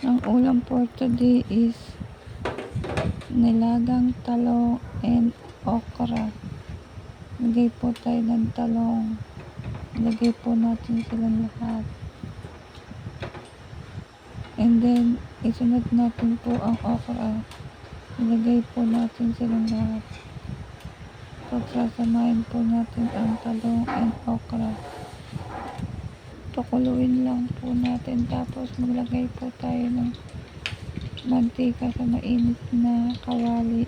Ang ulam for today is nilagang talong and okra. Lagay po tayo ng talong. Lagay po natin silang lahat. And then, isunod natin po ang okra. Ilagay po natin silang lahat. Pagsasamahin po natin ang talong and okra. Pakuluin lang po natin. Tapos maglagay po tayo ng mantika sa mainit na kawali.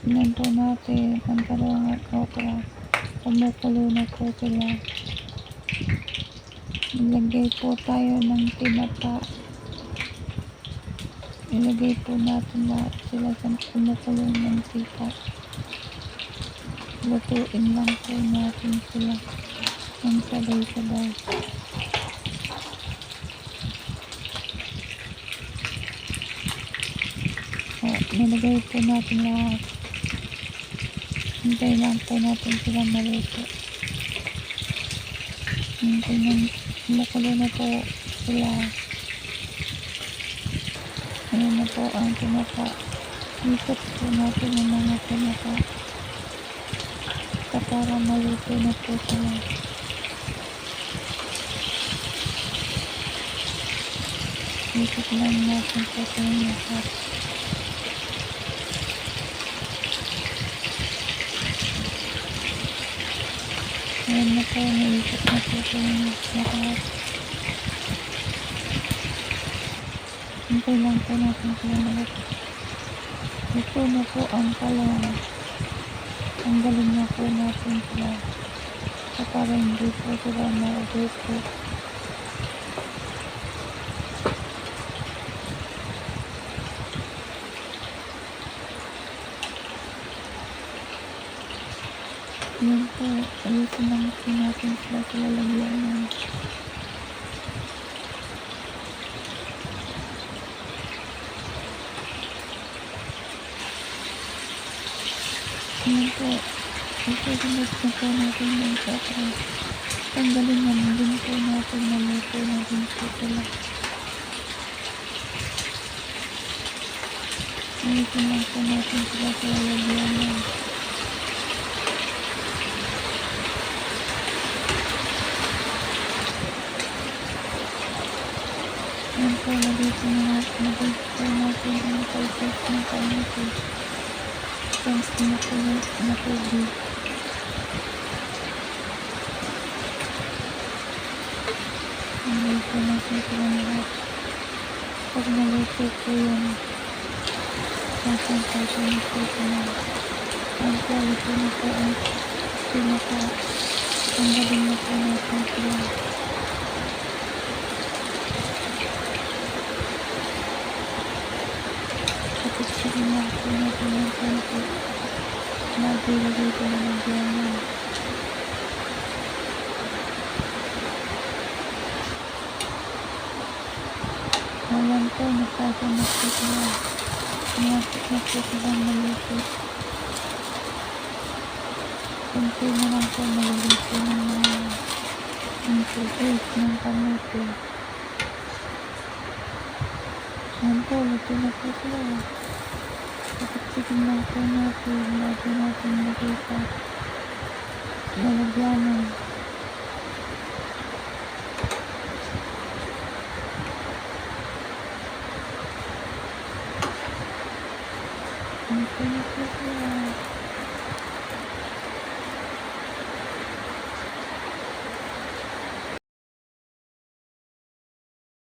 Tingnan po natin ang talong at okra. Kumukulo na po sila. Ilagay po tayo ng tinapa. Ilagay po natin lahat sila sa kumukulong mantika. Lutuin lang po natin sila ng sabay-sabay. Nilagay po natin lahat. Hintay lang po natin sila maluto. Hintay lang, kumukulo na po sila. Ayan na po ang tinapa. Ikot po natin ang mga tinapa. Para maluto na po sila. Ikot lang natin po silang lahat. Ayan na po, naikot na po silang lahat. Hintay lang po natin silang lahat. Ito na po ang talong. Tanggalin na po natin sila. Para hindi po sila ma-ubuto. Yan po. Ayusin lang po natin sila sa lalagyan. Yan po. Isunod na po natin yung okra. Tanggalin na din po natin. Maluto na din po sila. Ayusin lang po natin sila sa lalagyan. Yan po, lagay po natin ang pulses ng kamote. Tapos nakulit na tubig. Lagay po natin sila lahat. Pag naluto po yan, pasang-pasang na po sila. Ang quality na po ang pinaka. Tanggalin na po natin sila. Tapos sabihin na po natin ng konti. Nagilagay ko na ng diyaman. Alam po, nagkasa na po sila. Pinasok na po sila maluto. Kunti na lang po maluto ng mga ingredients ng kamote. Ayan po, luto na po sila. Kapag-tigin lang po natin, bago natin nakita. Lalagyanan. Luto na po sila.